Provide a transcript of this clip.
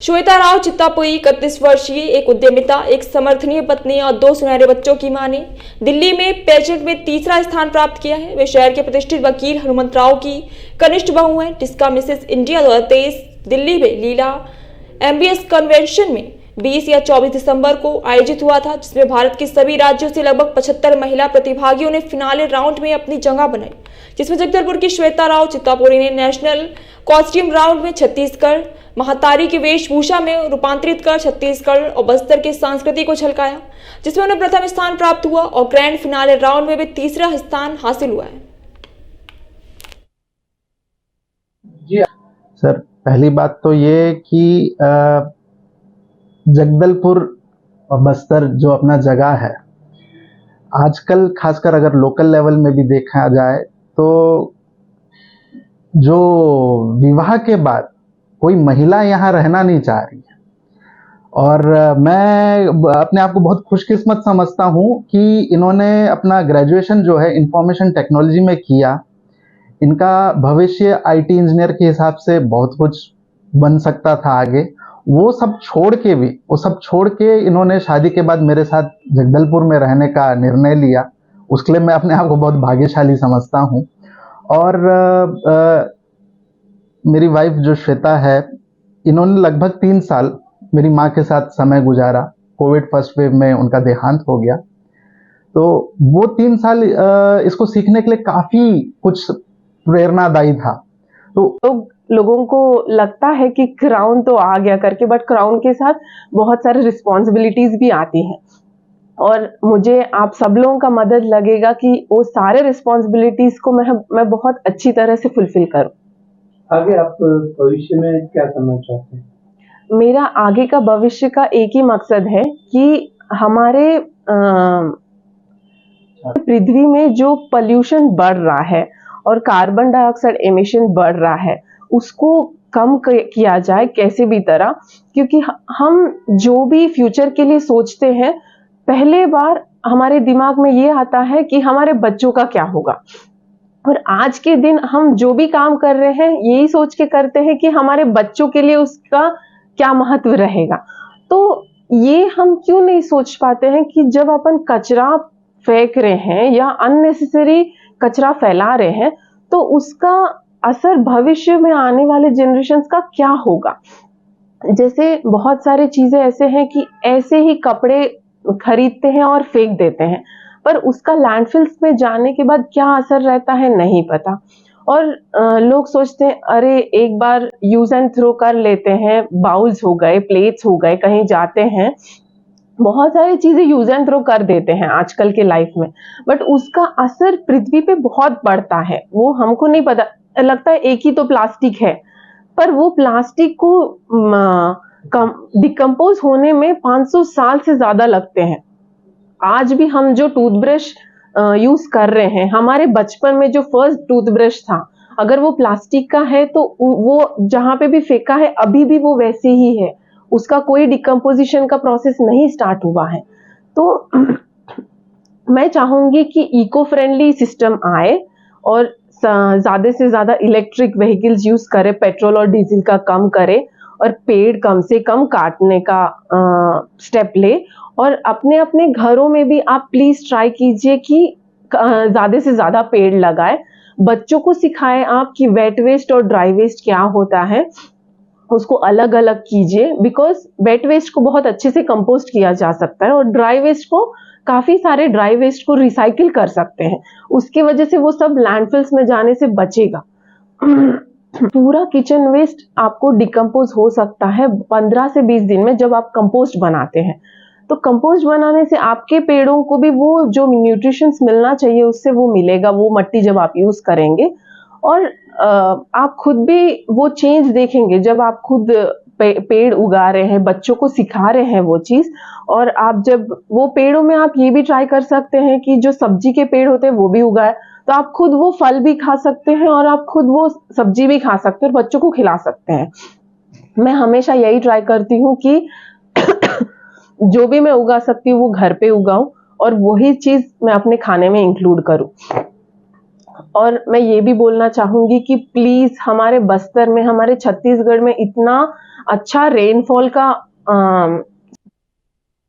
श्वेता राव चित्तापुरी 31 वर्षीय एक उद्यमिता, एक समर्थनीय पत्नी और 2 सुनहरे बच्चों की मां ने दिल्ली में पेजेंट में तीसरा स्थान प्राप्त किया है। वे शहर के प्रतिष्ठित वकील हनुमंत राव की कनिष्ठ बहू हैं, जिसका मिसेस इंडिया 2023 दिल्ली में लीला एमबीएस कन्वेंशन में 20 या 24 दिसंबर को आयोजित हुआ था, जिसमें भारत के सभी राज्यों से लगभग 75 महिला प्रतिभागियों ने फिनाले राउंड में अपनी जगह बनाई, जिसमें जगदलपुर की श्वेता राव चित्तापुरी ने नेशनल कॉस्ट्यूम राउंड में छत्तीसगढ़ महातारी की वेशभूषा में रूपांतरित कर छत्तीसगढ़ और बस्तर की संस्कृति को झलकाया, जिसमें उन्हें प्रथम स्थान प्राप्त हुआ और ग्रैंड फिनाले राउंड में भी तीसरा स्थान हासिल हुआ है। जी सर, पहली बात तो ये कि जगदलपुर और बस्तर जो अपना जगह है, आजकल खासकर अगर लोकल लेवल में भी देखा जाए तो जो विवाह के बाद कोई महिला यहाँ रहना नहीं चाह रही है। और मैं अपने आप को बहुत खुशकिस्मत समझता हूँ कि इन्होंने अपना ग्रेजुएशन जो है इंफॉर्मेशन टेक्नोलॉजी में किया। इनका भविष्य आईटी इंजीनियर के हिसाब से बहुत कुछ बन सकता था आगे। वो सब छोड़ के इन्होंने शादी के बाद मेरे साथ जगदलपुर में रहने का निर्णय लिया। उसके लिए मैं अपने आप को बहुत भाग्यशाली समझता हूँ। और मेरी वाइफ जो श्वेता है, इन्होंने लगभग 3 साल मेरी माँ के साथ समय गुजारा। कोविड फर्स्ट वेव में उनका देहांत हो गया, तो वो 3 साल इसको सीखने के लिए काफ़ी कुछ प्रेरणादायी था। तो लोगों को लगता है कि क्राउन तो आ गया करके, बट क्राउन के साथ बहुत सारे रिस्पॉन्सिबिलिटीज भी आती हैं और मुझे आप सब लोगों का मदद लगेगा कि वो सारे रिस्पॉन्सिबिलिटीज को मैं बहुत अच्छी तरह से फुलफिल करूं। आगे आप भविष्य में क्या करना चाहते हैं? मेरा आगे का भविष्य का एक ही मकसद है कि हमारे पृथ्वी में जो पोल्यूशन बढ़ रहा है और कार्बन डाइऑक्साइड एमिशन बढ़ रहा है, उसको कम किया जाए कैसे भी तरह। क्योंकि हम जो भी फ्यूचर के लिए सोचते हैं, पहले बार हमारे दिमाग में ये आता है कि हमारे बच्चों का क्या होगा। और आज के दिन हम जो भी काम कर रहे हैं, यही सोच के करते हैं कि हमारे बच्चों के लिए उसका क्या महत्व रहेगा। तो ये हम क्यों नहीं सोच पाते हैं कि जब अपन कचरा फेंक रहे हैं या अननेसेसरी कचरा फैला रहे हैं, तो उसका असर भविष्य में आने वाले जनरेशन्स का क्या होगा। जैसे बहुत सारी चीजें ऐसे हैं कि ऐसे ही कपड़े खरीदते हैं और फेंक देते हैं, पर उसका लैंडफिल्स में जाने के बाद क्या असर रहता है नहीं पता। और लोग सोचते हैं अरे एक बार यूज एंड थ्रो कर लेते हैं, बाउल्स हो गए, प्लेट्स हो गए, कहीं जाते हैं बहुत सारी चीजें यूज एंड थ्रो कर देते हैं आजकल के लाइफ में, बट उसका असर पृथ्वी पे बहुत पड़ता है। वो हमको नहीं पता, लगता है एक ही तो प्लास्टिक है, पर वो प्लास्टिक को डिकम्पोज होने में 500 साल से ज्यादा लगते हैं। आज भी हम जो टूथब्रश यूज कर रहे हैं, हमारे बचपन में जो फर्स्ट टूथब्रश था, अगर वो प्लास्टिक का है तो वो जहां पे भी फेंका है अभी भी वो वैसे ही है, उसका कोई डिकम्पोजिशन का प्रोसेस नहीं स्टार्ट हुआ है। तो मैं चाहूंगी कि इको फ्रेंडली सिस्टम आए और ज्यादा से ज्यादा इलेक्ट्रिक व्हीकल्स यूज करे, पेट्रोल और डीजल का कम करे और पेड़ कम से कम काटने का स्टेप ले। और अपने अपने घरों में भी आप प्लीज ट्राई कीजिए कि ज्यादा से ज्यादा पेड़ लगाए। बच्चों को सिखाएं आप कि वेट वेस्ट और ड्राई वेस्ट क्या होता है, उसको अलग अलग कीजिए। बिकॉज वेट वेस्ट को बहुत अच्छे से कंपोस्ट किया जा सकता है और ड्राई वेस्ट को, काफी सारे ड्राई वेस्ट को रिसाइकिल कर सकते हैं, उसकी वजह से वो सब लैंडफिल्स में जाने से बचेगा। पूरा किचन वेस्ट आपको डिकम्पोज हो सकता है 15 से 20 दिन में जब आप कंपोस्ट बनाते हैं। तो कंपोस्ट बनाने से आपके पेड़ों को भी वो जो न्यूट्रिशंस मिलना चाहिए उससे वो मिलेगा, वो मट्टी जब आप यूज करेंगे। और आप खुद भी वो चेंज देखेंगे जब आप खुद पेड़ उगा रहे हैं, बच्चों को सिखा रहे हैं वो चीज। और आप जब वो पेड़ों में आप ये भी ट्राई कर सकते हैं कि जो सब्जी के पेड़ होते हैं वो भी उगाए, तो आप खुद वो फल भी खा सकते हैं और आप खुद वो सब्जी भी खा सकते हैं और बच्चों को खिला सकते हैं। मैं हमेशा यही ट्राई करती हूँ कि जो भी मैं उगा सकती हूँ वो घर पे उगाऊं और वही चीज मैं अपने खाने में इंक्लूड करूं। और मैं ये भी बोलना चाहूंगी कि प्लीज हमारे बस्तर में, हमारे छत्तीसगढ़ में इतना अच्छा रेनफॉल का